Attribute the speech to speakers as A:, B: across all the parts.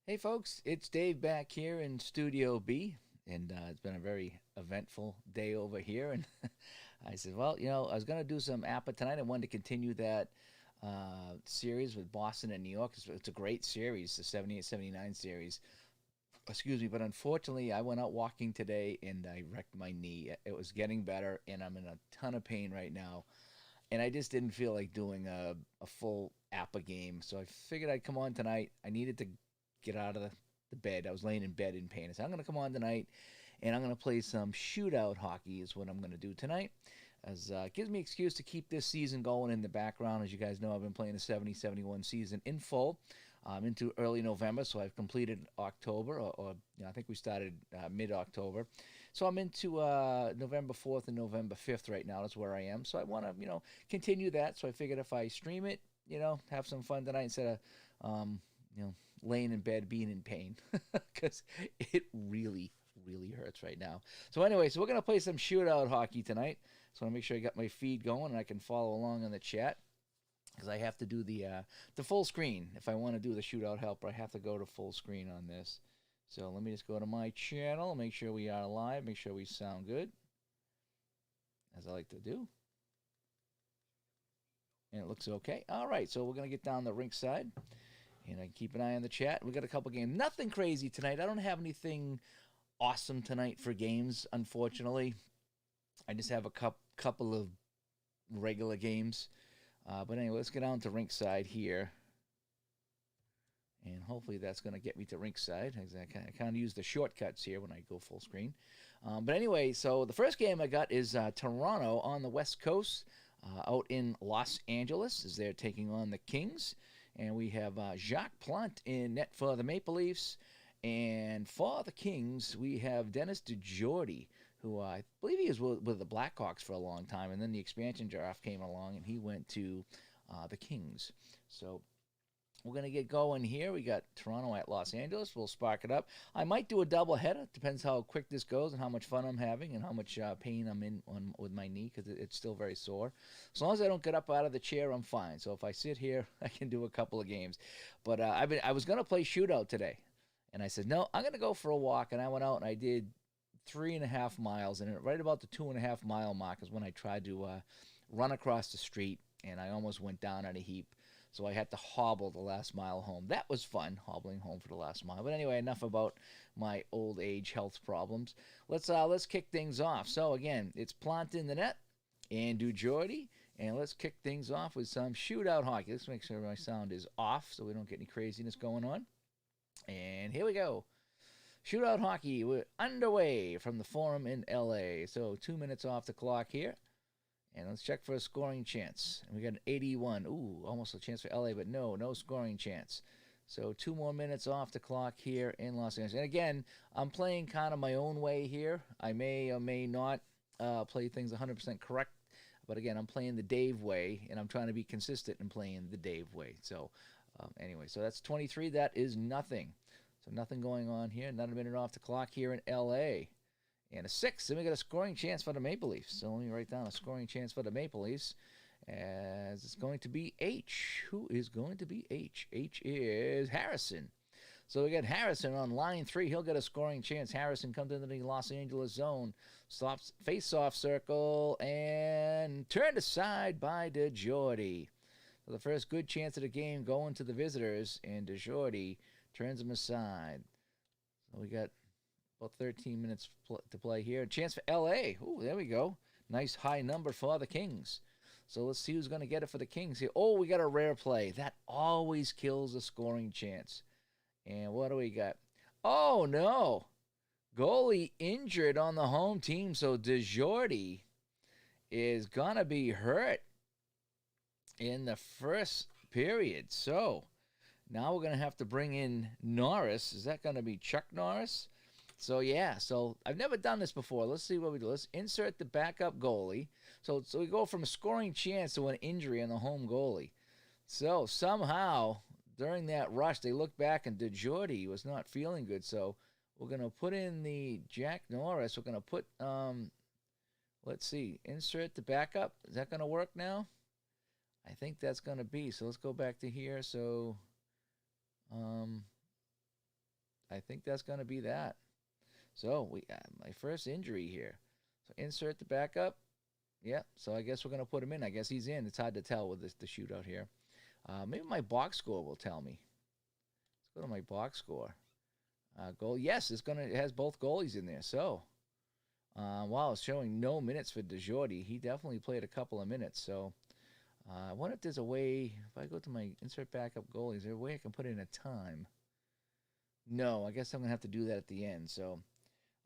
A: Hey folks, it's Dave back here in Studio B, and it's been a very eventful day over here. And I said, well, I was going to do some APA tonight. I wanted to continue that series with Boston and New York. It's a great series, the 78 79 series. Excuse me, but unfortunately, I went out walking today and I wrecked my knee. It was getting better, and I'm in a ton of pain right now. And I just didn't feel like doing a full APA game. So I figured I'd come on tonight. I needed to get out of the bed. I was laying in bed in pain. I said, I'm going to come on tonight and I'm going to play some shootout hockey, is what I'm going to do tonight. As it gives me excuse to keep this season going in the background. As you guys know, I've been playing the 70-71 season in full into early November, so I've completed October, or I think we started mid-October. So I'm into November 4th and November 5th right now. That's where I am. So I want to, continue that. So I figured if I stream it, have some fun tonight instead of, laying in bed being in pain, because it really, really hurts right now. So anyway, so we're going to play some shootout hockey tonight. So I want to make sure I got my feed going and I can follow along in the chat, because I have to do the full screen. If I want to do the shootout helper, I have to go to full screen on this. So let me just go to my channel, make sure we are live, make sure we sound good, as I like to do. And it looks okay. All right, so we're going to get down the rink side, and I can keep an eye on the chat. We got a couple games. Nothing crazy tonight. I don't have anything awesome tonight for games, unfortunately. I just have a couple of regular games. But anyway, let's get on to rink side here. And hopefully that's going to get me to rink side. I kind of use the shortcuts here when I go full screen. But anyway, so the first game I got is Toronto on the West Coast, out in Los Angeles, as they're taking on the Kings. And we have Jacques Plante in net for the Maple Leafs. And for the Kings, we have Dennis DeJordy, who I believe he was with the Blackhawks for a long time. And then the expansion draft came along, and he went to the Kings. So we're going to get going here. We got Toronto at Los Angeles. We'll spark it up. I might do a double header. Depends how quick this goes and how much fun I'm having and how much pain I'm in with my knee, because it's still very sore. As long as I don't get up out of the chair, I'm fine. So if I sit here, I can do a couple of games. But I was going to play shootout today. And I said, no, I'm going to go for a walk. And I went out and I did 3.5 miles. And right about the 2.5 mile mark is when I tried to run across the street. And I almost went down in a heap. So I had to hobble the last mile home. That was fun, hobbling home for the last mile. But anyway, enough about my old age health problems. Let's kick things off. So again, it's Plante in the net and DeJordy. And let's kick things off with some shootout hockey. Let's make sure my sound is off so we don't get any craziness going on. And here we go. Shootout hockey, we're underway from the Forum in LA. So 2 minutes off the clock here. And let's check for a scoring chance. And we got an 81. Ooh, almost a chance for LA, but no scoring chance. So 2 more minutes off the clock here in Los Angeles. And again, I'm playing kind of my own way here. I may or may not play things 100% correct. But again, I'm playing the Dave way, and I'm trying to be consistent in playing the Dave way. So anyway, so that's 23. That is nothing. So nothing going on here. Not a minute off the clock here in LA. And a 6. Then we got a scoring chance for the Maple Leafs. So let me write down a scoring chance for the Maple Leafs. As it's going to be H. Who is going to be H? H is Harrison. So we got Harrison on line 3. He'll get a scoring chance. Harrison comes into the Los Angeles zone. Stops face-off circle. And turned aside by DeJordy. So the first good chance of the game going to the visitors. And DeJordy turns him aside. So we got about 13 minutes to play here. A chance for LA. Ooh, there we go. Nice high number for the Kings. So let's see who's going to get it for the Kings here. Oh, we got a rare play. That always kills a scoring chance. And what do we got? Oh, no. Goalie injured on the home team. So DeJordy is going to be hurt in the first period. So now we're going to have to bring in Norris. Is that going to be Chuck Norris? So, yeah, so I've never done this before. Let's see what we do. Let's insert the backup goalie. So we go from a scoring chance to an injury on the home goalie. So somehow, during that rush, they looked back and DeJordy was not feeling good. So we're going to put in the Jack Norris. We're going to put, let's see, insert the backup. Is that going to work now? I think that's going to be. So let's go back to here. So, I think that's going to be that. So we my first injury here. So insert the backup. Yeah. So I guess we're going to put him in. I guess he's in. It's hard to tell with the shootout here. Maybe my box score will tell me. Let's go to my box score. Goal. Yes, it has both goalies in there. So, wow, it's showing no minutes for DeJordy. He definitely played a couple of minutes. So, I wonder if there's a way. If I go to my insert backup goalies, is there a way I can put in a time? No, I guess I'm gonna have to do that at the end. So,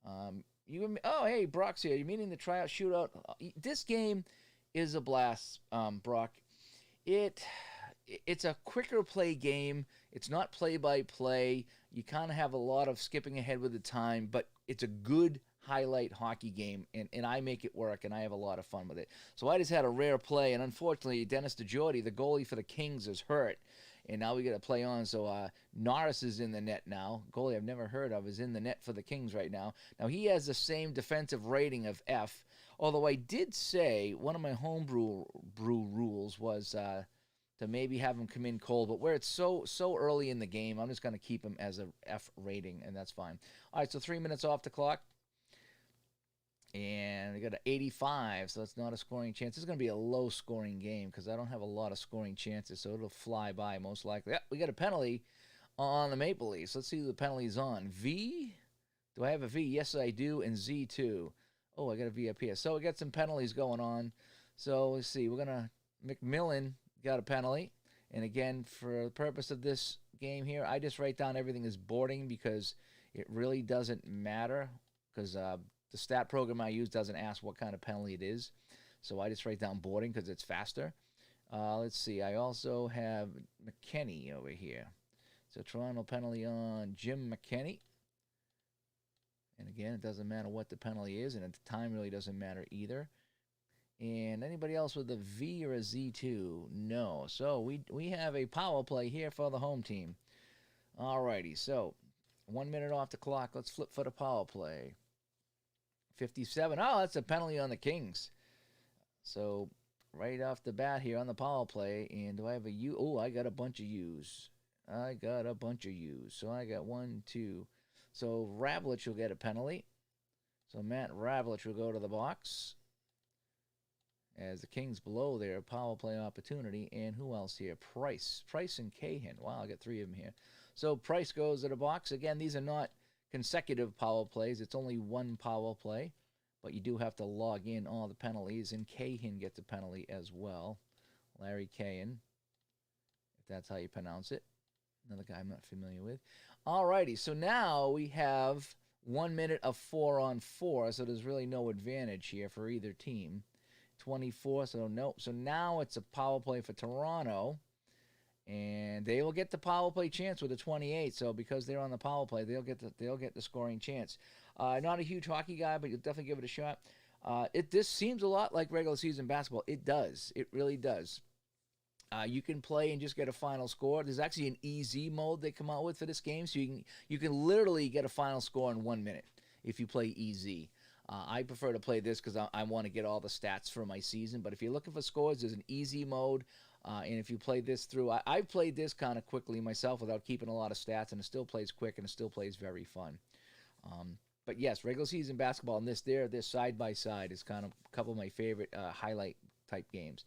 A: oh, hey, Brock's here. You meaning the tryout shootout? This game is a blast, Brock. It's a quicker play game. It's not play by play. You kind of have a lot of skipping ahead with the time, but it's a good highlight hockey game, and I make it work, and I have a lot of fun with it. So I just had a rare play, and unfortunately, Dennis DeJordy, the goalie for the Kings, is hurt, and now we got to play on. So Norris is in the net now. Goalie I've never heard of is in the net for the Kings right now. Now he has the same defensive rating of F, although I did say one of my homebrew rules was to maybe have him come in cold, but where it's so early in the game, I'm just going to keep him as a F rating, and that's fine. All right, so 3 minutes off the clock. And we got an 85, so that's not a scoring chance. This is going to be a low-scoring game because I don't have a lot of scoring chances, so it'll fly by most likely. Yeah, we got a penalty on the Maple Leafs. Let's see who the penalty's on. V? Do I have a V? Yes, I do, and Z too. Oh, I got a V up here. So we got some penalties going on. So let's see. We're going to McMillan got a penalty. And again, for the purpose of this game here, I just write down everything as boarding because it really doesn't matter because the stat program I use doesn't ask what kind of penalty it is. So I just write down boarding because it's faster. Let's see. I also have McKinney over here. So Toronto penalty on Jim McKinney. And again, it doesn't matter what the penalty is, and at the time really doesn't matter either. And anybody else with a V or a Z2? No. So we have a power play here for the home team. Alrighty, so 1 minute off the clock. Let's flip for the power play. 57. Oh, that's a penalty on the Kings. So right off the bat here on the power play. And do I have a U? Oh, I got a bunch of U's. So I got 1, 2. So Ravlich will get a penalty. So Matt Ravlich will go to the box. As the Kings blow their power play opportunity. And who else here? Price and Cahan. Wow, I got 3 of them here. So Price goes to the box. Again, these are not consecutive power plays. It's only one power play, but you do have to log in all the penalties, and Cahan gets a penalty as well. Larry Cahan, if that's how you pronounce it. Another guy I'm not familiar with. Alrighty, so now we have 1 minute of 4-on-4, so there's really no advantage here for either team. 24, so nope. So now it's a power play for Toronto. And they will get the power play chance with a 28. So because they're on the power play, they'll get the scoring chance. Not a huge hockey guy, but you'll definitely give it a shot. This seems a lot like regular season basketball. It does. It really does. You can play and just get a final score. There's actually an easy mode they come out with for this game, so you can literally get a final score in 1 minute if you play easy. I prefer to play this because I want to get all the stats for my season. But if you're looking for scores, there's an easy mode. And if you play this through, I've played this kind of quickly myself without keeping a lot of stats, and it still plays quick, and it still plays very fun. But yes, regular season basketball and this side by side is kind of a couple of my favorite highlight type games.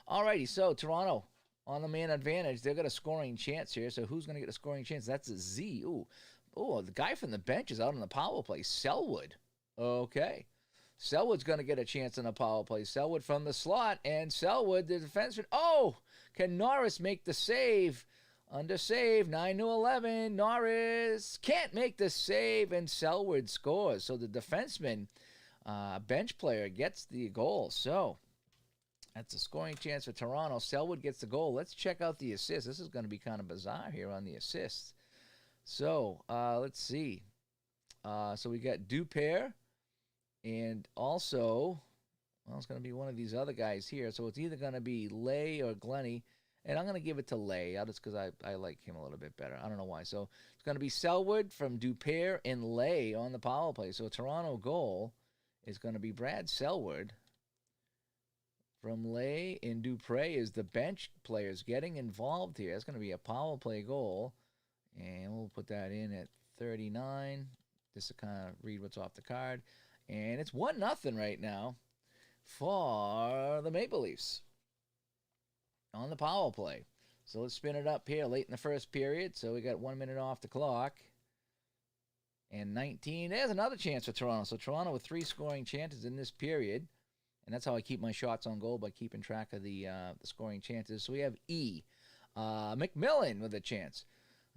A: Alrighty, so Toronto on the man advantage. They've got a scoring chance here. So who's going to get a scoring chance? That's a Z. Ooh, the guy from the bench is out on the power play. Selwood. Okay. Selwood's going to get a chance on a power play. Selwood from the slot, and Selwood, the defenseman. Oh, can Norris make the save? Under save, 9-11. Norris can't make the save, and Selwood scores. So the defenseman, bench player, gets the goal. So that's a scoring chance for Toronto. Selwood gets the goal. Let's check out the assist. This is going to be kind of bizarre here on the assists. So let's see. So we got Dupaire. And also, well, it's going to be one of these other guys here. So it's either going to be Lay or Glennie. And I'm going to give it to Lay, just because I like him a little bit better. I don't know why. So it's going to be Selwood from Dupaire and Lay on the power play. So a Toronto goal is going to be Brad Selwood from Lay, and Dupaire is the bench players getting involved here. It's going to be a power play goal. And we'll put that in at 39. Just to kind of read what's off the card. And it's 1-0 right now for the Maple Leafs on the power play. So let's spin it up here late in the first period. So we got 1 minute off the clock. And 19. There's another chance for Toronto. So Toronto with 3 scoring chances in this period. And that's how I keep my shots on goal, by keeping track of the scoring chances. So we have McMillan with a chance.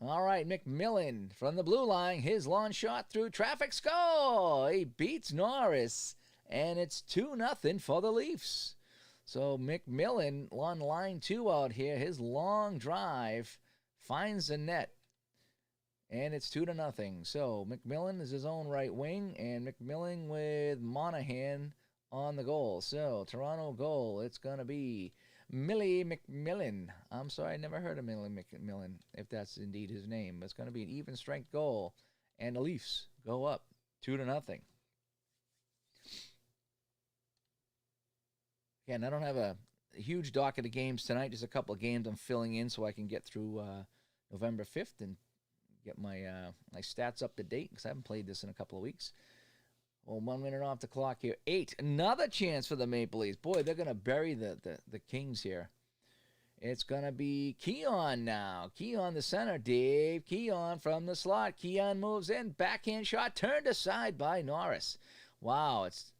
A: All right, McMillan from the blue line. His long shot through traffic, score! He beats Norris, and it's 2-0 for the Leafs. So McMillan on line 2 out here. His long drive finds the net, and it's 2-0. So McMillan is his own right wing, and McMillan with Monahan on the goal. So Toronto goal, it's going to be Millie McMillan. I'm sorry, I never heard of Millie McMillan, if that's indeed his name. But it's going to be an even strength goal, and the Leafs go up 2-0. Again, I don't have a huge docket of games tonight. Just a couple of games I'm filling in so I can get through November 5th and get my my stats up to date, because I haven't played this in a couple of weeks. Well, 1 minute off the clock here. 8. Another chance for the Maple Leafs. Boy, they're going to bury the Kings here. It's going to be Keon now. Keon the center. Dave Keon from the slot. Keon moves in. Backhand shot turned aside by Norris. Wow, it's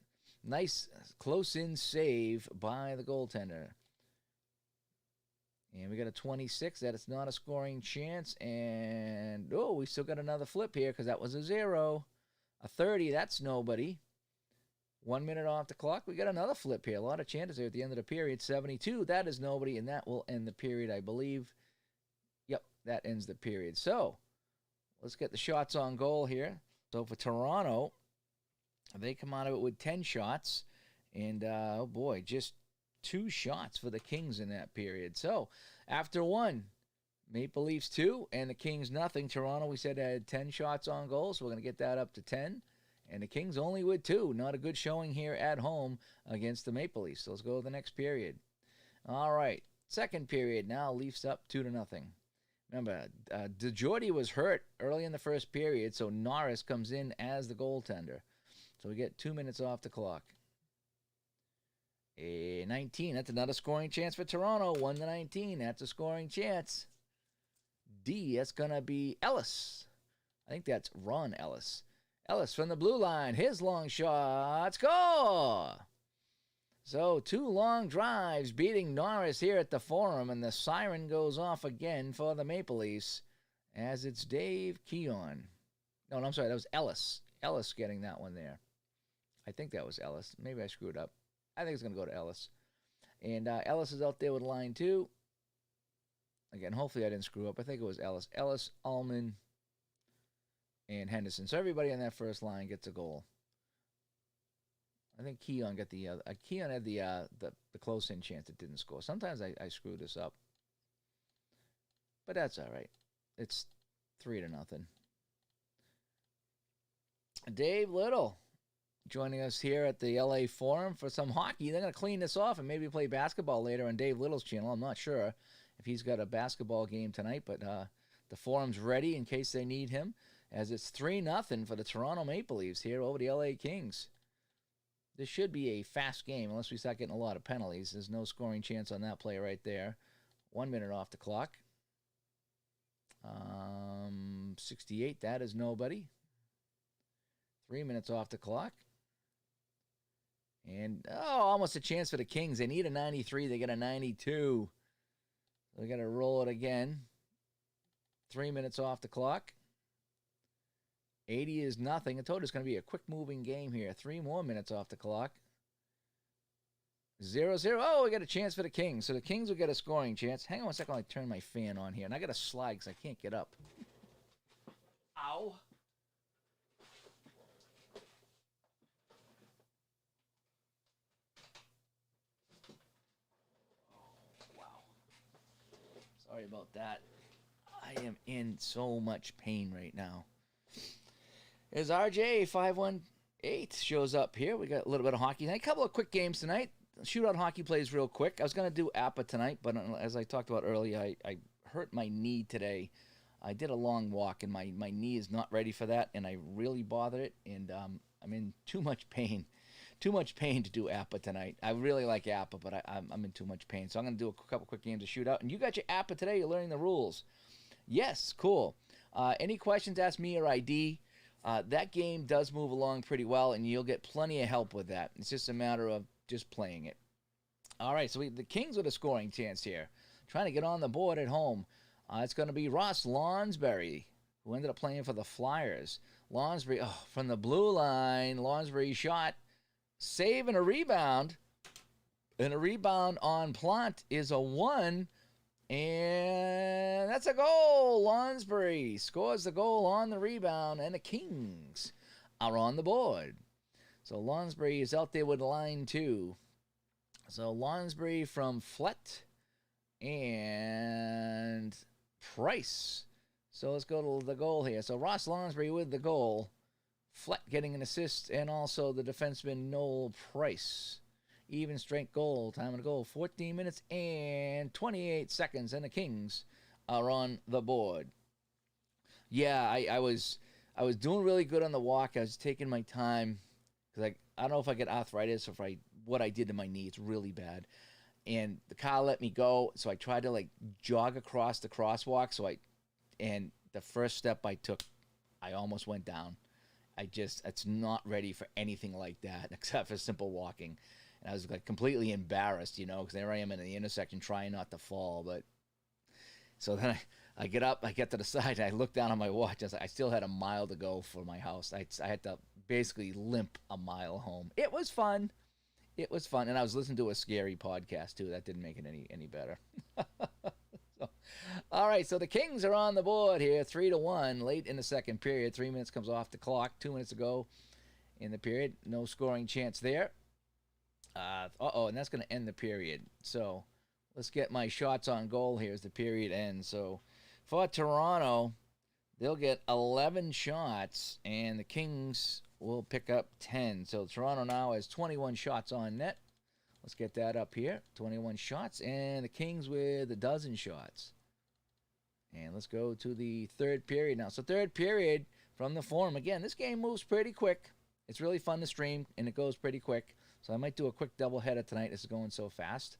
A: nice close-in save by the goaltender. And we got a 26. That is not a scoring chance. And, oh, we still got another flip here, because that was a 0. A 30, that's nobody. 1 minute off the clock. We got another flip here. A lot of chances there at the end of the period. 72, that is nobody, and that will end the period, I believe. Yep, that ends the period. So, let's get the shots on goal here. So, for Toronto, they come out of it with 10 shots. And, oh boy, just 2 shots for the Kings in that period. So, after 1, Maple Leafs 2 and the Kings nothing. Toronto, we said, had 10 shots on goal, so we're going to get that up to 10. And the Kings only with 2. Not a good showing here at home against the Maple Leafs. So let's go to the next period. All right, second period now. Leafs up 2-0. Remember, DeJordy was hurt early in the first period, so Norris comes in as the goaltender. So we get 2 minutes off the clock. 19, that's another scoring chance for Toronto. 1-19, that's a scoring chance. That's going to be Ellis. I think that's Ron Ellis. Ellis from the blue line. His long shot. Score! So 2 long drives beating Norris here at the Forum, and the siren goes off again for the Maple Leafs as it's Dave Keon. No, I'm sorry. That was Ellis. Ellis getting that one there. I think that was Ellis. Maybe I screwed up. I think it's going to go to Ellis. And Ellis is out there with line 2. Again, hopefully I didn't screw up. I think it was Ellis. Ellis, Ullman, and Henderson. So everybody on that first line gets a goal. I think Keon got the Keon had the close-in chance that didn't score. Sometimes I screw this up, but that's all right. It's 3-0. Dave Little joining us here at the LA Forum for some hockey. They're going to clean this off and maybe play basketball later on Dave Little's channel. I'm not sure if he's got a basketball game tonight, but the Forum's ready in case they need him, as it's 3-0 for the Toronto Maple Leafs here over the LA Kings. This should be a fast game unless we start getting a lot of penalties. There's no scoring chance on that play right there. 1 minute off the clock. 68, that is nobody. 3 minutes off the clock. And, almost a chance for the Kings. They need a 93. They get a 92. We got to roll it again. 3 minutes off the clock. 80 is nothing. I told you it's going to be a quick-moving game here. 3 more minutes off the clock. 0-0. Oh, we got a chance for the Kings. So the Kings will get a scoring chance. Hang on one second while I turn my fan on here. And I got to slide because I can't get up. Ow. Sorry about that. I am in so much pain right now. As RJ518 shows up here, we got a little bit of hockey tonight. A couple of quick games tonight. Shootout hockey plays real quick. I was going to do APA tonight, but as I talked about earlier, I hurt my knee today. I did a long walk, and my knee is not ready for that, and I really bothered it, and I'm in too much pain. Too much pain to do APBA tonight. I really like APBA, but I'm in too much pain. So I'm going to do a couple quick games to shoot out. And you got your APBA today. You're learning the rules. Yes, cool. Any questions, ask me or ID. That game does move along pretty well, and you'll get plenty of help with that. It's just a matter of just playing it. All right, so the Kings with a scoring chance here. Trying to get on the board at home. It's going to be Ross Lonsberry, who ended up playing for the Flyers. Lonsberry, from the blue line, Lonsberry shot. Save and a rebound. And a rebound on Plant is a 1. And that's a goal. Lonsberry scores the goal on the rebound. And the Kings are on the board. So Lonsberry is out there with line 2. So Lonsberry from Flett and Price. So let's go to the goal here. So Ross Lonsberry with the goal. Flett getting an assist, and also the defenseman Noel Price. Even strength goal. Time of the goal, 14 minutes and 28 seconds, and the Kings are on the board. Yeah, I was doing really good on the walk. I was taking my time because I don't know if I get arthritis or what I did to my knee. It's really bad. And the car let me go, so I tried to jog across the crosswalk. And the first step I took, I almost went down. It's not ready for anything like that except for simple walking. And I was completely embarrassed, because there I am in the intersection trying not to fall. But so then I get up, I get to the side, and I look down on my watch. I still had a mile to go for my house. I had to basically limp a mile home. It was fun. It was fun. And I was listening to a scary podcast, too. That didn't make it any better. All right, so the Kings are on the board here, 3-1, late in the second period. 3 minutes comes off the clock. 2 minutes ago in the period. No scoring chance there. And that's going to end the period. So let's get my shots on goal here as the period ends. So for Toronto, they'll get 11 shots, and the Kings will pick up 10. So Toronto now has 21 shots on net. Let's get that up here. 21 shots, and the Kings with a dozen shots. And let's go to the third period now. So third period from the forum. Again, this game moves pretty quick. It's really fun to stream, and it goes pretty quick. So I might do a quick doubleheader tonight. This is going so fast.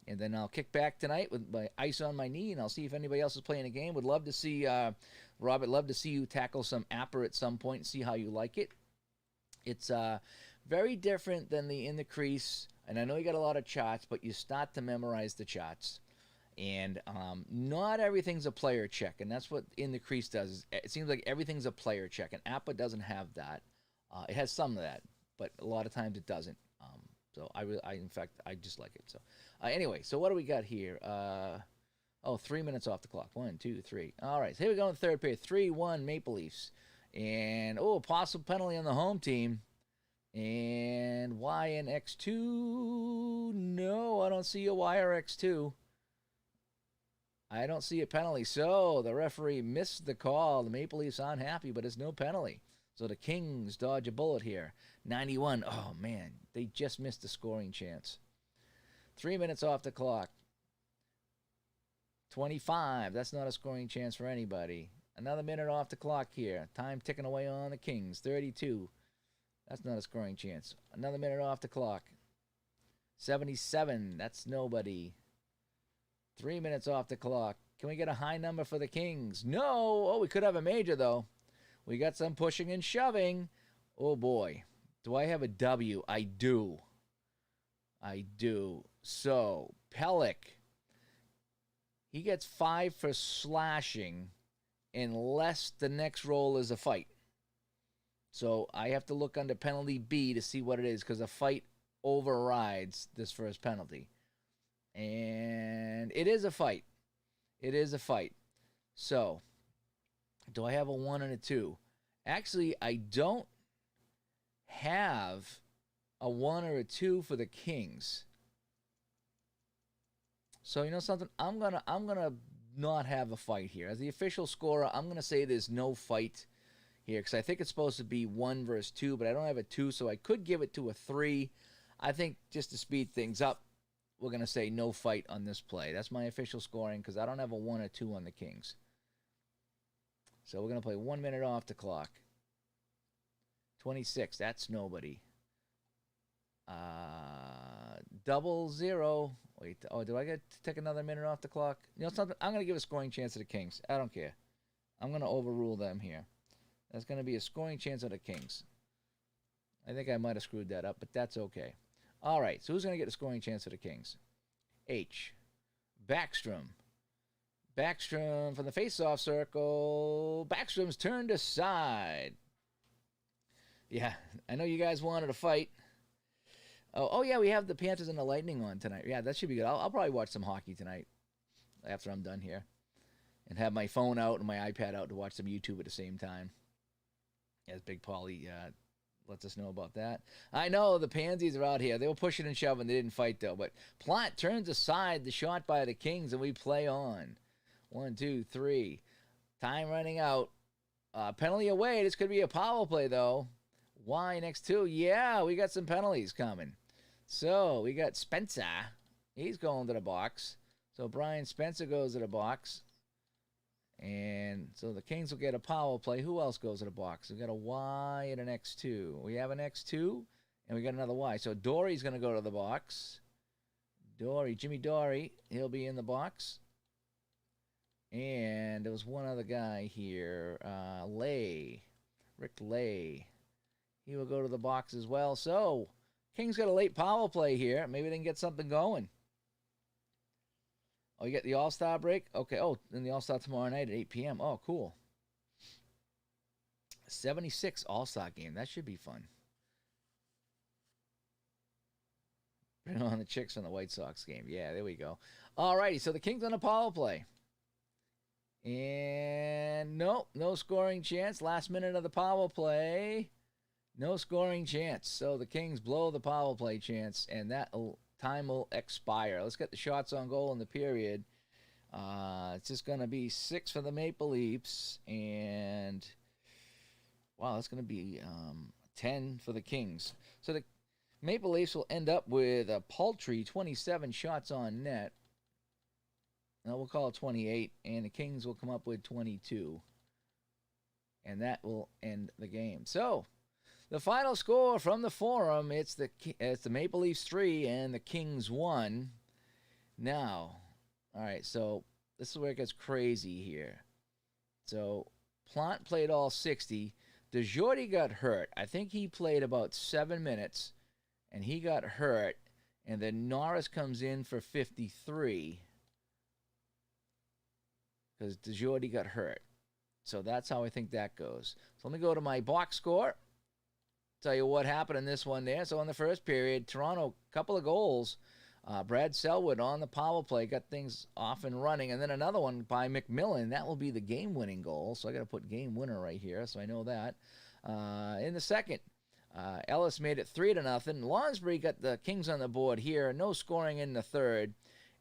A: And then I'll kick back tonight with my ice on my knee, and I'll see if anybody else is playing a game. Would love to see, Robert, love to see you tackle some APBA at some point and see how you like it. It's very different than the In the Crease. And I know you got a lot of charts, but you start to memorize the charts. And not everything's a player check, and that's what In the Crease does. It seems like everything's a player check, and APBA doesn't have that. It has some of that, but a lot of times it doesn't. So in fact, I just like it. So anyway, so what do we got here? 3 minutes off the clock. 1, 2, 3. All right, so here we go in the third period. 3-1 Maple Leafs. And, possible penalty on the home team. And Y and X2. No, I don't see a Y or X2. I don't see a penalty. So the referee missed the call. The Maple Leafs aren't happy, but it's no penalty. So the Kings dodge a bullet here. 91. Oh, man. They just missed a scoring chance. 3 minutes off the clock. 25. That's not a scoring chance for anybody. Another minute off the clock here. Time ticking away on the Kings. 32. That's not a scoring chance. Another minute off the clock. 77. That's nobody. 3 minutes off the clock. Can we get a high number for the Kings? No. Oh, we could have a major, though. We got some pushing and shoving. Oh, boy. Do I have a W? I do. I do. So, Pelech. He gets 5 for slashing unless the next roll is a fight. So I have to look under penalty B to see what it is because a fight overrides this first penalty. And it is a fight. It is a fight. So, do I have a 1 and a 2? Actually, I don't have a 1 or a 2 for the Kings. So, you know something? I'm gonna not have a fight here. As the official scorer, I'm gonna say there's no fight here because I think it's supposed to be 1 versus 2, but I don't have a 2, so I could give it to a 3. I think just to speed things up, we're going to say no fight on this play. That's my official scoring because I don't have a 1 or 2 on the Kings. So we're going to play 1 minute off the clock. 26, that's nobody. 00. Wait, oh, do I get to take another minute off the clock? You know something? I'm going to give a scoring chance to the Kings. I don't care. I'm going to overrule them here. That's going to be a scoring chance of the Kings. I think I might have screwed that up, but that's okay. All right, so who's going to get the scoring chance of the Kings? H. Backstrom. Backstrom from the face-off circle. Backstrom's turned aside. Yeah, I know you guys wanted a fight. Oh yeah, we have the Panthers and the Lightning on tonight. Yeah, that should be good. I'll probably watch some hockey tonight after I'm done here. And have my phone out and my iPad out to watch some YouTube at the same time. As Big Paulie lets us know about that. I know the Pansies are out here. They were pushing and shoving. They didn't fight, though. But Plot turns aside the shot by the Kings, and we play on. 1, 2, 3. Time running out. Penalty away. This could be a power play, though. Y next to. Yeah, we got some penalties coming. So we got Spencer. He's going to the box. So Brian Spencer goes to the box. And so the Kings will get a power play. Who else goes to the box? We got a Y and an X2. We have an X2, and we got another Y. So Dory's going to go to the box. Jimmy Dory, he'll be in the box. And there was one other guy here, Rick Lay. He will go to the box as well. So Kings got a late power play here. Maybe they can get something going. Oh, you get the All-Star break? Okay. Oh, then the All-Star tomorrow night at 8 p.m. Oh, cool. 76 All-Star game. That should be fun. Bring on the Chicks on the White Sox game. Yeah, there we go. All righty. So the Kings on a power play. And no scoring chance. Last minute of the power play. No scoring chance. So the Kings blow the power play chance, and that time will expire. Let's get the shots on goal in the period. It's just going to be 6 for the Maple Leafs, and wow, that's going to be 10 for the Kings. So the Maple Leafs will end up with a paltry 27 shots on net. Now we'll call it 28, and the Kings will come up with 22. And that will end the game. So the final score from the forum, it's the Maple Leafs 3 and the Kings 1. Now, all right, so this is where it gets crazy here. So Plant played all 60. DeJordy got hurt. I think he played about 7 minutes, and he got hurt. And then Norris comes in for 53 because DeJordy got hurt. So that's how I think that goes. So let me go to my box score. Tell you what happened in this one there. So in the first period, Toronto, couple of goals. Brad Selwood on the power play got things off and running. And then another one by McMillan. That will be the game-winning goal. So I got to put game winner right here so I know that. In the second, Ellis made it 3-0. Lonsbury got the Kings on the board here. No scoring in the third.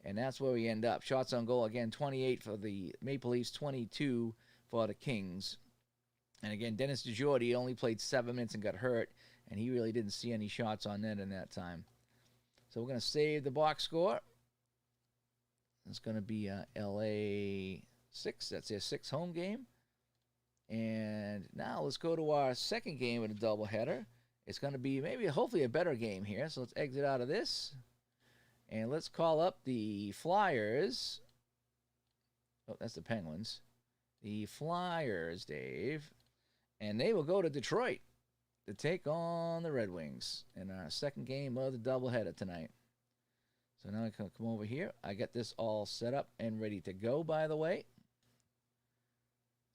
A: And that's where we end up. Shots on goal, again, 28 for the Maple Leafs, 22 for the Kings. And again, Dennis DeJordy only played 7 minutes and got hurt, and he really didn't see any shots on net in that time. So we're going to save the box score. It's going to be LA 6. That's their 6th home game. And now let's go to our second game in a doubleheader. It's going to be maybe, hopefully, a better game here. So let's exit out of this. And let's call up the Flyers. Oh, that's the Penguins. The Flyers, Dave. And they will go to Detroit to take on the Red Wings in our second game of the doubleheader tonight. So now I can come over here. I got this all set up and ready to go, by the way.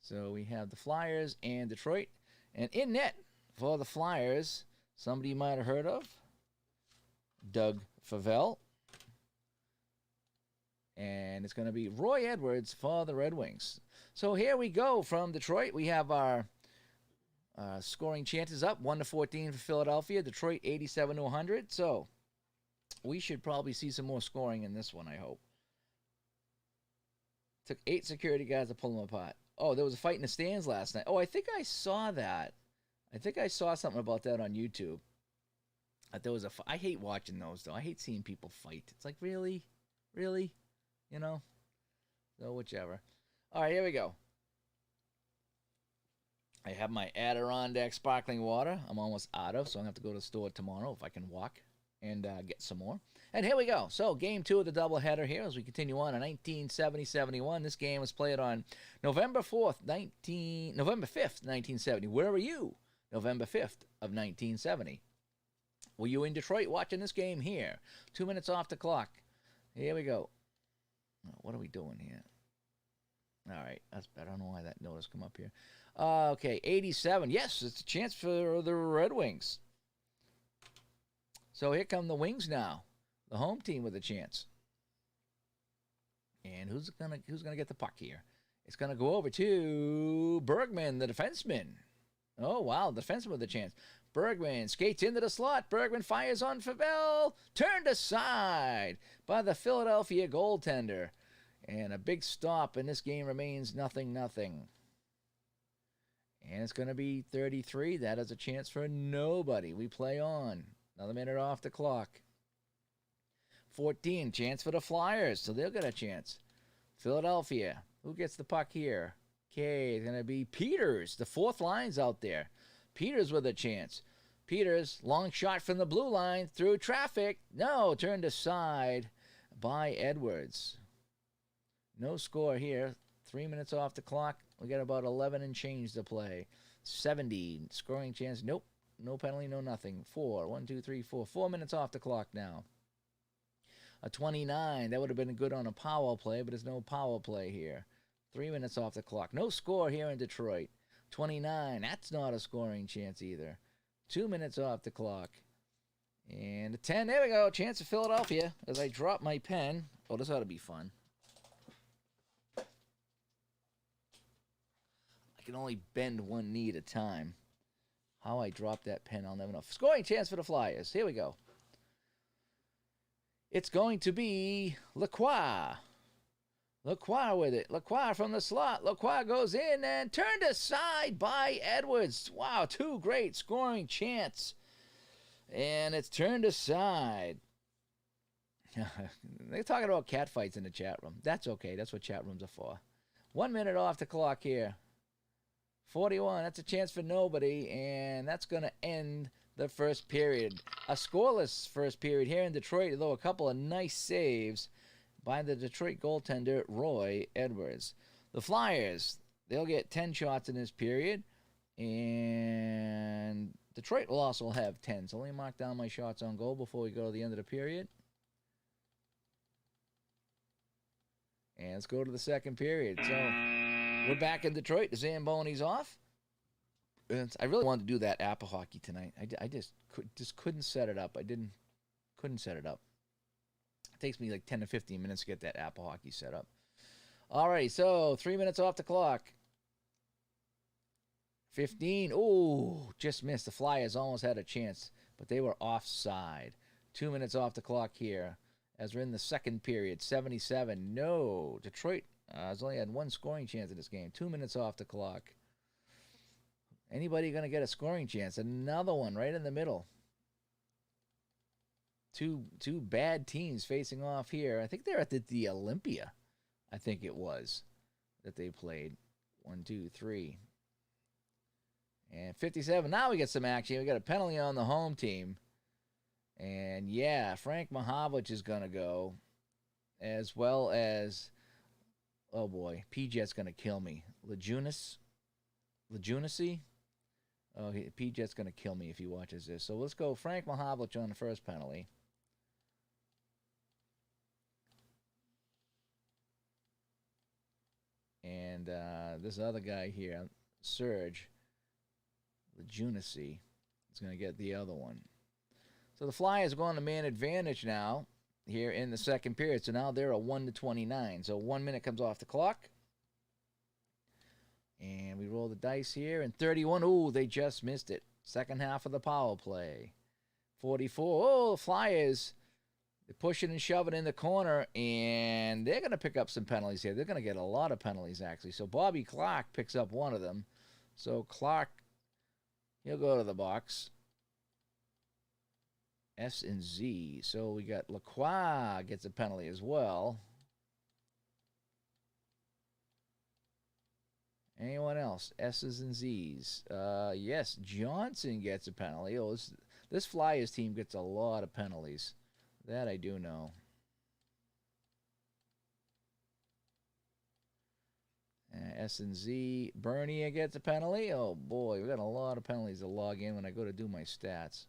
A: So we have the Flyers and Detroit. And in net for the Flyers, somebody you might have heard of, Doug Favell. And it's going to be Roy Edwards for the Red Wings. So here we go from Detroit. We have our scoring chances up, 1-14 for Philadelphia. Detroit, 87-100. So we should probably see some more scoring in this one, I hope. Took 8 security guys to pull them apart. Oh, there was a fight in the stands last night. Oh, I think I saw that. I think I saw something about that on YouTube. There was I hate watching those, though. I hate seeing people fight. It's like, really? Really? You know? So, whichever. All right, here we go. I have my Adirondack sparkling water. I'm almost out of, so I'm going to have to go to the store tomorrow if I can walk and get some more. And here we go. So game 2 of the doubleheader here as we continue on in 1970-71. This game was played on November 5th, 1970. Where were you November 5th of 1970? Were you in Detroit watching this game here? 2 minutes off the clock. Here we go. What are we doing here? All right, that's better. I don't know why that notice come up here. Okay, 87. Yes, it's a chance for the Red Wings. So here come the Wings now. The home team with a chance. And who's gonna get the puck here? It's gonna go over to Bergman, the defenseman. Oh wow, the defenseman with a chance. Bergman skates into the slot. Bergman fires on Favell. Turned aside by the Philadelphia goaltender. And a big stop, and this game remains 0-0. And it's going to be 33. That is a chance for nobody. We play on. Another minute off the clock. 14, chance for the Flyers, so they'll get a chance. Philadelphia, who gets the puck here? Okay, it's going to be Peters. The fourth line's out there. Peters with a chance. Peters, long shot from the blue line through traffic. No, turned aside by Edwards. No score here. 3 minutes off the clock. We got about 11 and change to play. 70, scoring chance. Nope. No penalty, no nothing. 4, 1, 2, 3, 4. 4 minutes off the clock now. A 29, that would have been good on a power play, but there's no power play here. 3 minutes off the clock. No score here in Detroit. 29, that's not a scoring chance either. 2 minutes off the clock. And a 10, there we go. Chance of Philadelphia as I drop my pen. Oh, this ought to be fun. I can only bend one knee at a time. How I drop that pen, I'll never know. Scoring chance for the Flyers. Here we go. It's going to be Lacroix. Lacroix with it. Lacroix from the slot. Lacroix goes in and turned aside by Edwards. Wow, 2 great scoring chance. And it's turned aside. They're talking about cat fights in the chat room. That's okay. That's what chat rooms are for. 1 minute off the clock here. 41, that's a chance for nobody, and that's going to end the first period. A scoreless first period here in Detroit, though a couple of nice saves by the Detroit goaltender, Roy Edwards. The Flyers, they'll get 10 shots in this period, and Detroit will also have 10. So let me mark down my shots on goal before we go to the end of the period. And let's go to the second period. So we're back in Detroit. The Zamboni's off. And I really wanted to do that Apple hockey tonight. I just couldn't set it up. Couldn't set it up. It takes me like 10 to 15 minutes to get that Apple hockey set up. All right, so 3 minutes off the clock. 15. Oh, just missed. The Flyers almost had a chance, but they were offside. 2 minutes off the clock here as we're in the second period. 77. No. Detroit has only had 1 scoring chance in this game. 2 minutes off the clock. Anybody going to get a scoring chance? Another one right in the middle. Two bad teams facing off here. I think they're at the Olympia. I think it was that they played. 1, 2, 3. And 57. Now we get some action. We got a penalty on the home team. And yeah, Frank Mahovlich is going to go. As well as, oh boy, P-Jet's going to kill me. Lejunas? Oh, P-Jet's going to kill me if he watches this. So let's go Frank Mahovlich on the first penalty. And this other guy here, Serge Lejunas, is going to get the other one. So the Flyers are going to man advantage now here in the second period. So now they're a 1-29. So 1 minute comes off the clock. And we roll the dice here. And 31. Oh, they just missed it. Second half of the power play. 44. Oh, the Flyers. They're pushing and shoving in the corner. And they're going to pick up some penalties here. They're going to get a lot of penalties, actually. So Bobby Clark picks up one of them. So Clark, he'll go to the box. S and Z. So we got Lacroix gets a penalty as well. Anyone else? S's and Z's. Yes, Johnson gets a penalty. Oh, this Flyers team gets a lot of penalties. That I do know. S and Z. Bernier gets a penalty. Oh, boy. We got a lot of penalties to log in when I go to do my stats.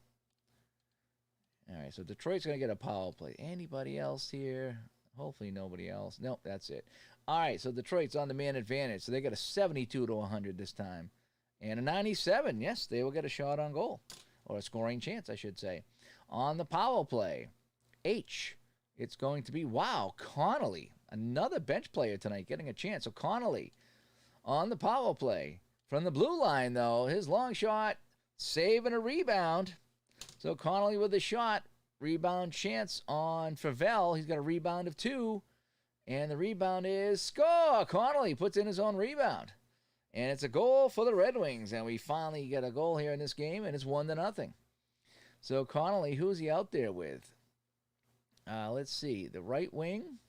A: All right, so Detroit's going to get a power play. Anybody else here? Hopefully nobody else. Nope, that's it. All right, so Detroit's on the man advantage. So they got a 72 to 100 this time. And a 97. Yes, they will get a shot on goal. Or a scoring chance, I should say. On the power play, H. It's going to be, wow, Connolly. Another bench player tonight getting a chance. So Connolly on the power play. From the blue line, though, his long shot, save and a rebound. So Connolly with a shot. Rebound chance on Favell. He's got a rebound of 2. And the rebound is score. Connolly puts in his own rebound. And it's a goal for the Red Wings. And we finally get a goal here in this game, and it's 1-0. So Connolly, who's he out there with? Let's see. The right wing.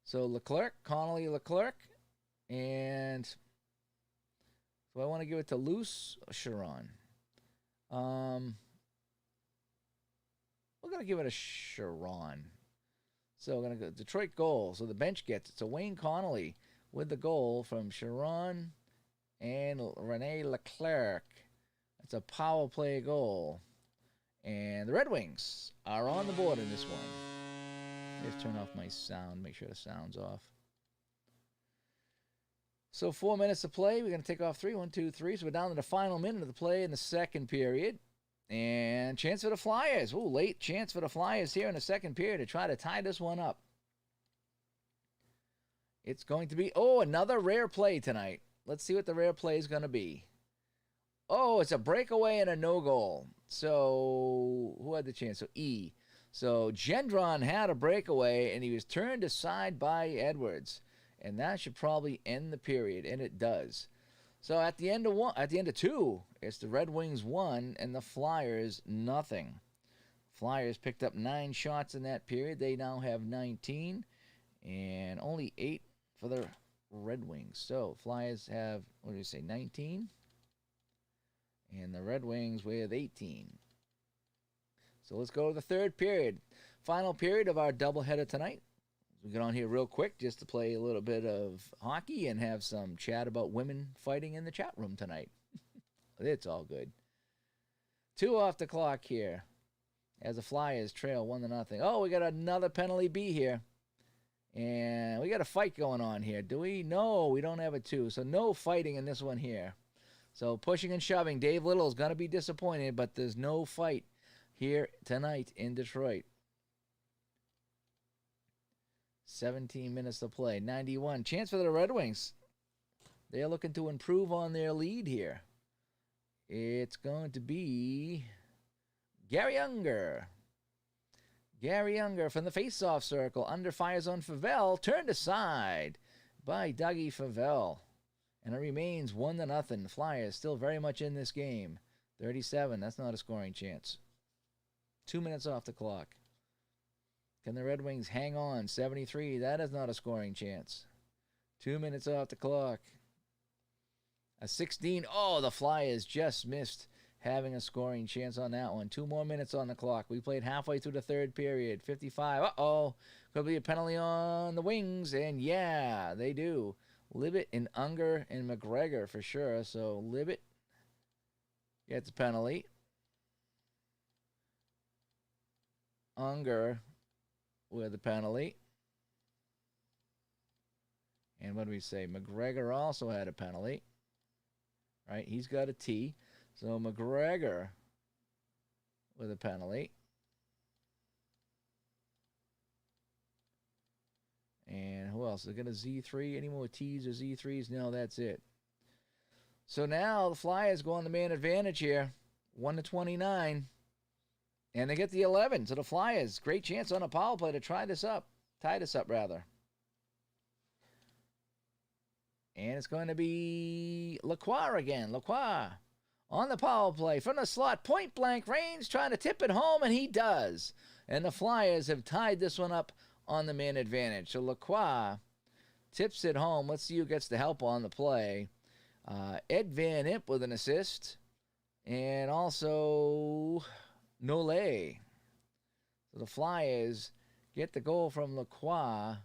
A: So Leclerc, Connolly, Leclerc. And so I want to give it to Luce or Sharon. We're going to give it a Sharon. So we're going to go Detroit goal. So the bench gets it. So Wayne Connolly with the goal from Sharon and Rene Leclerc. That's a power play goal. And the Red Wings are on the board in this one. Let's turn off my sound. Make sure the sound's off. So 4 minutes to play. We're going to take off 3. 1, 2, 3. So we're down to the final minute of the play in the second period. And chance for the Flyers. Ooh, late chance for the Flyers here in the second period to try to tie this one up. It's going to be, another rare play tonight. Let's see what the rare play is going to be. Oh, it's a breakaway and a no goal. So who had the chance? So E. So Gendron had a breakaway, and he was turned aside by Edwards. And that should probably end the period, and it does. So at the end of 2, it's the Red Wings 1 and the Flyers nothing. Flyers picked up 9 shots in that period. They now have 19 and only 8 for the Red Wings. So Flyers have, 19? And the Red Wings with 18. So let's go to the third period. Final period of our doubleheader tonight. We get on here real quick just to play a little bit of hockey and have some chat about women fighting in the chat room tonight. It's all good. 2 off the clock here as the Flyers trail 1-0. Oh, we got another penalty B here. And we got a fight going on here. Do we? No, we don't have a 2. So no fighting in this one here. So pushing and shoving. Dave Little is going to be disappointed, but there's no fight here tonight in Detroit. 17 minutes to play. 91. Chance for the Red Wings. They're looking to improve on their lead here. It's going to be Gary Unger. Gary Unger from the face-off circle. Under fires on Favell. Turned aside by Dougie Favell. And it remains 1-0. Flyers still very much in this game. 37. That's not a scoring chance. 2 minutes off the clock. Can the Red Wings hang on? 73. That is not a scoring chance. 2 minutes off the clock. A 16. Oh, the Flyers just missed having a scoring chance on that one. 2 more minutes on the clock. We played halfway through the third period. 55. Uh-oh. Could be a penalty on the Wings. And yeah, they do. Libet and Unger and McGregor for sure. So Libet gets a penalty. Unger with a penalty. And what do we say? McGregor also had a penalty. Right? He's got a T. So McGregor with a penalty. And who else? They got a Z3? Any more T's or Z3s? No, that's it. So now the Flyers go on the man advantage here. 1-29. And they get the 11. So the Flyers, great chance on a power play to tie this up, rather. And it's going to be Lacroix again. Lacroix on the power play from the slot, point blank range, trying to tip it home, and he does. And the Flyers have tied this one up on the man advantage. So Lacroix tips it home. Let's see who gets the help on the play. Ed Van Imp with an assist. And also Nole. So the Flyers get the goal from Lacroix.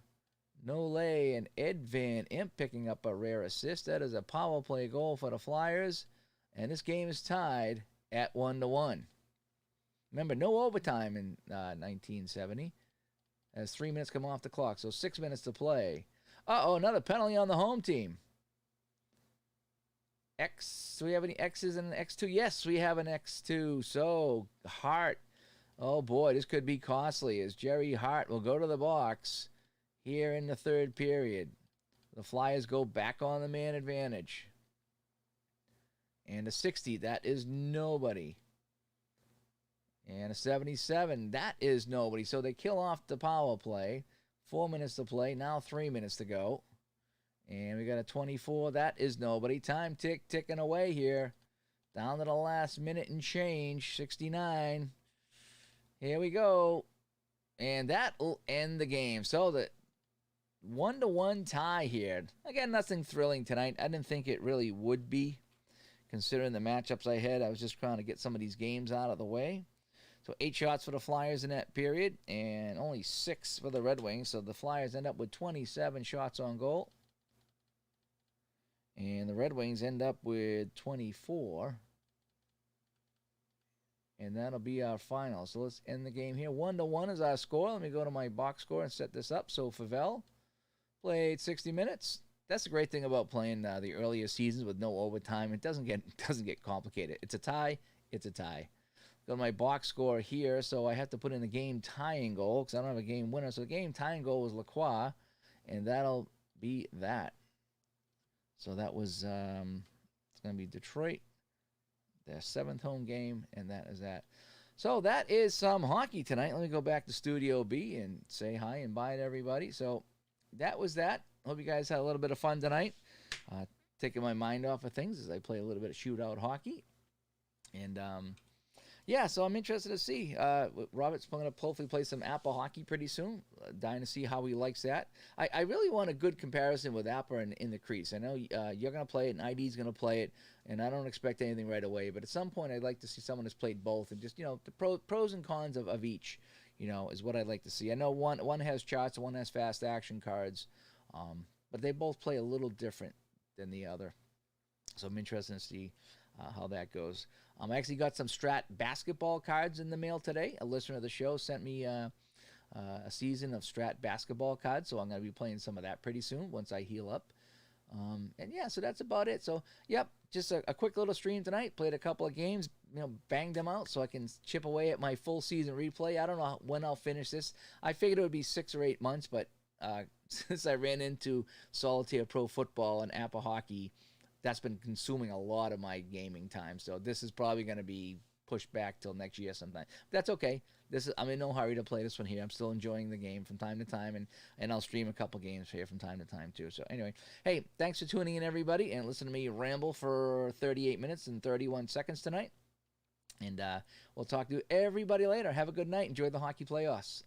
A: Nole and Ed Van Imp picking up a rare assist. That is a power play goal for the Flyers. And this game is tied at 1-1. Remember, no overtime in 1970. As 3 minutes come off the clock, so 6 minutes to play. Uh-oh, another penalty on the home team. X, do we have any X's and an X2? Yes, we have an X2. So, Hart. Oh, boy, this could be costly as Jerry Hart will go to the box here in the third period. The Flyers go back on the man advantage. And a 60, that is nobody. And a 77, that is nobody. So they kill off the power play. 4 minutes to play, now 3 minutes to go. And we got a 24. That is nobody. Time ticking away here. Down to the last minute and change. 69. Here we go. And that will end the game. So the 1-1 tie here. Again, nothing thrilling tonight. I didn't think it really would be, considering the matchups I had. I was just trying to get some of these games out of the way. So 8 shots for the Flyers in that period. And only 6 for the Red Wings. So the Flyers end up with 27 shots on goal. And the Red Wings end up with 24. And that'll be our final. So let's end the game here. 1-1 is our score. Let me go to my box score and set this up. So Favell played 60 minutes. That's the great thing about playing the earlier seasons with no overtime. It doesn't get complicated. It's a tie. It's a tie. Go to my box score here. So I have to put in the game tying goal because I don't have a game winner. So the game tying goal was Lacroix. And that'll be that. So that was, it's going to be Detroit, their 7th home game, and that is that. So that is some hockey tonight. Let me go back to Studio B and say hi and bye to everybody. So that was that. Hope you guys had a little bit of fun tonight. Taking my mind off of things as I play a little bit of shootout hockey. And, yeah, so I'm interested to see. Robert's going to hopefully play some Apple hockey pretty soon. Dying to see how he likes that. I really want a good comparison with Apple in the crease. I know you're going to play it and ID's going to play it, and I don't expect anything right away. But at some point, I'd like to see someone who's played both and just, the pros and cons of each, is what I'd like to see. I know one has charts and one has fast action cards, but they both play a little different than the other. So I'm interested to see how that goes. I actually got some Strat basketball cards in the mail today. A listener of the show sent me a season of Strat basketball cards, so I'm going to be playing some of that pretty soon once I heal up. And yeah, so that's about it. So, yep, just a quick little stream tonight. Played a couple of games, banged them out so I can chip away at my full season replay. I don't know when I'll finish this. I figured it would be 6 or 8 months, but since I ran into Solitaire Pro Football and Apple Hockey, that's been consuming a lot of my gaming time. So this is probably going to be pushed back till next year sometime. But that's okay. I'm in no hurry to play this one here. I'm still enjoying the game from time to time, and I'll stream a couple games here from time to time too. So anyway, hey, thanks for tuning in, everybody, and listen to me ramble for 38 minutes and 31 seconds tonight. And we'll talk to everybody later. Have a good night. Enjoy the hockey playoffs.